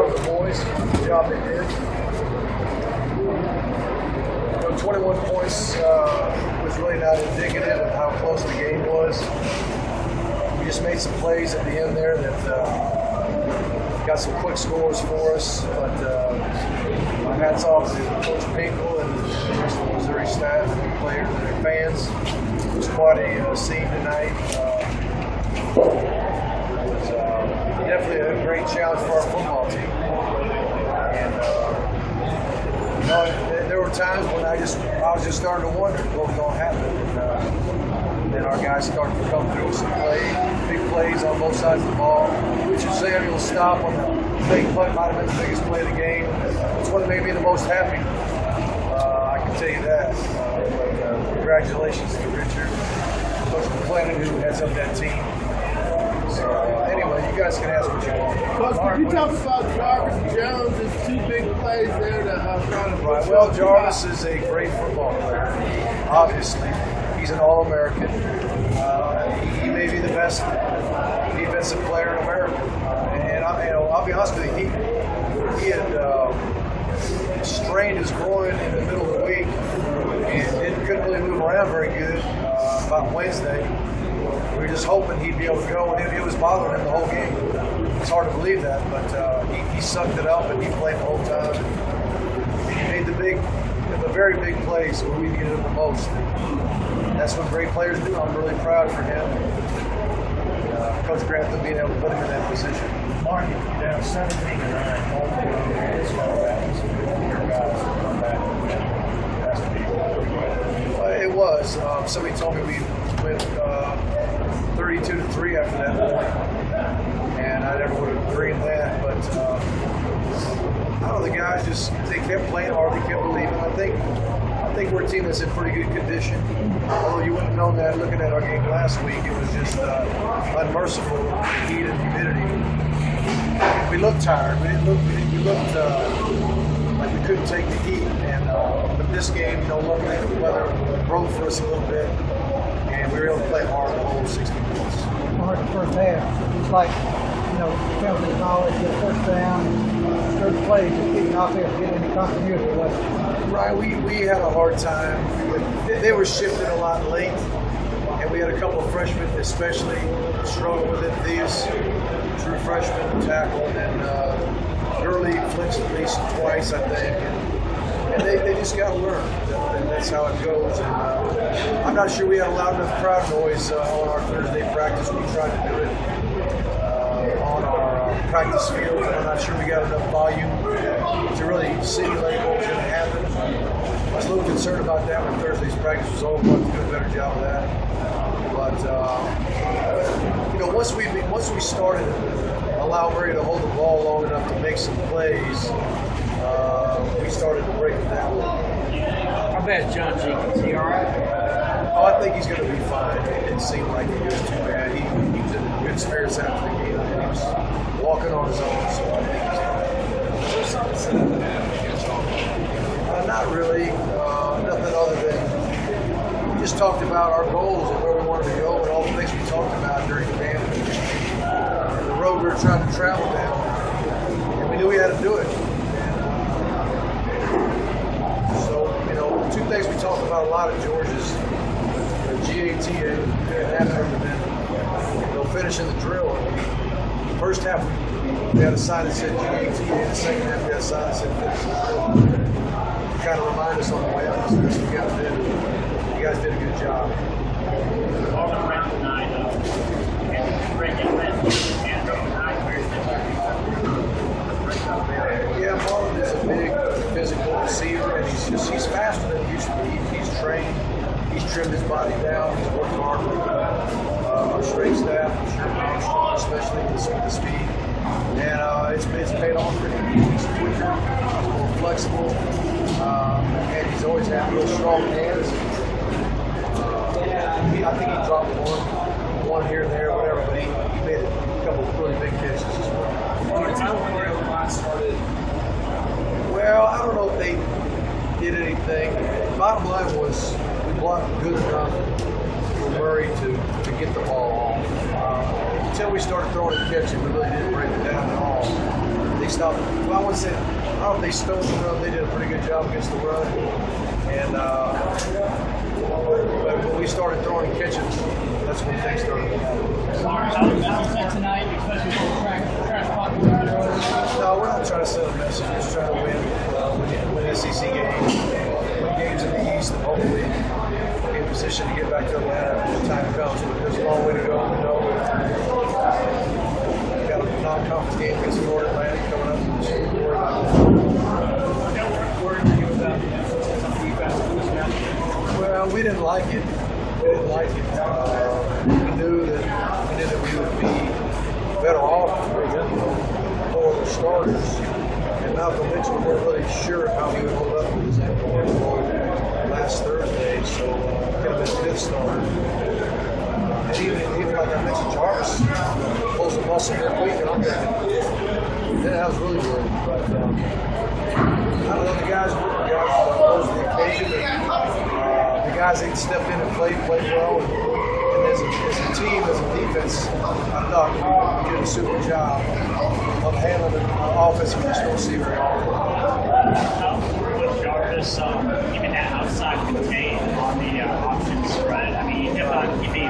proud of the boys, the job they did. 21 points was really not indicative of how close the game was. We just made some plays at the end there that got some quick scores for us. But my hats off to Coach Pinkle and the rest of the Missouri staff, and the players and their fans. It was quite a scene tonight. It was definitely a great challenge for our football team. And there were times when I was just starting to wonder what was going to happen. And then our guys started to come through with some big plays on both sides of the ball. Richard Samuel stopped on the fake punt, might have been the biggest play of the game. It's what made me the most happy. I can tell you that. But congratulations to Richard, Coach McClellan, who heads up that team. So anyway, you guys can ask what you want. Coach, can you talk about Jarvis Jones? There's two big plays there that I'm trying to right. Well, Jarvis is a great football player. Obviously, he's an All-American. He may be the best defensive player in America. And I'll be honest with you, he had strained his groin in the middle of the week and couldn't really move around very good about Wednesday. We were just hoping he'd be able to go, and it was bothering him the whole game. It's hard to believe that, but he sucked it up and he played the whole time. And he made the very big plays where we needed him the most. And that's what great players do. I'm really proud for him. Coach Grantham being able to put him in that position. Mark, down 17-9, all the way. It's not bad. Your guys come back. It has to be. It was. Somebody told me we went 32-3 after that point, and I never would have agreed that. But I don't know, the guys they kept playing hard, they kept believing. I think we're a team that's in pretty good condition. Although you wouldn't have known that looking at our game last week. It was just unmerciful heat and humidity. We looked tired. We looked like we couldn't take the heat. And but this game, luckily the weather broke for us a little bit, and we were able to play hard the whole 60 minutes. Hard the first half. It's like, penalty knowledge, get a first down, third play, just getting out there and getting any continuity. Right, we had a hard time. They were shifting a lot late, and we had a couple of freshmen especially struggle with it. These true freshmen tackled, and Gurley flinched at least twice, I think. And they just got to learn. That's how it goes. And, I'm not sure we had a loud enough crowd noise on our Thursday practice. We tried to do it on our practice field, and I'm not sure we got enough volume to really simulate what was going to happen. I was a little concerned about that when Thursday's practice was over. We'll have to do a better job of that. But once we started allowing Murray to hold the ball long enough to make some plays, we started to break it down. How bad John Jenkins? Is he all right? Oh, I think he's going to be fine. It didn't seem like he was too bad. He was in good spirits after the game. He was walking on his own. So I think he's not really. Nothing other than we just talked about our goals and where we wanted to go and all the things we talked about during the game. And the road we were trying to travel down. And we knew we had to do it. Two things we talked about a lot at George's, GAT and after finishing the drill. The first half we had a sign that said GAT, and the second half we had a sign that said finish the drill. To kind of remind us on the way out. So that's what we got to do. You guys did a good job. All around tonight, and breaking that yeah, Marlon is a big physical receiver, and he's faster than he used to be. He's trained. He's trimmed his body down. He's worked hard with our straight staff, especially with the speed. And it's paid off for him. He's quicker, he's more flexible, and he's always had real strong hands. I think he dropped one here and there, whatever, but he made a couple of really big catches as well. Well, I don't know if they did anything. The bottom line was we blocked good enough for Murray to get the ball off. Until we started throwing and catching, we really didn't break it down at all. They stopped. Well, I wouldn't say, I don't know if they stoned the run. They did a pretty good job against the run. And but when we started throwing and catching, that's when things started to happen. How the message set tonight, especially for trash talking? No, we're not trying to send a message. We're just trying to win SEC games, win games in the East, and hopefully be in position to get back to Atlanta when the time comes. But there's a long way to go. We know we've got a non-conference game against Florida Atlantic coming up. We should worry about that. Well, we didn't like it. We didn't like it. We knew that we would be better off with four the starters. And Malcolm Mitchell, we weren't really sure how he would hold up with his ankle last Thursday, so could have been fifth starter. And even like I mentioned, Jarvis pulls a muscle real quick, and I'm thinking, yeah, that was really good. But I don't know, the guys rose to the occasion. The guys that stepped in and played well. And as a team, as a defense, I thought we did a super job of handling the offense we just don't see very often. With Jarvis, even that outside contain on the option spread, I mean, if he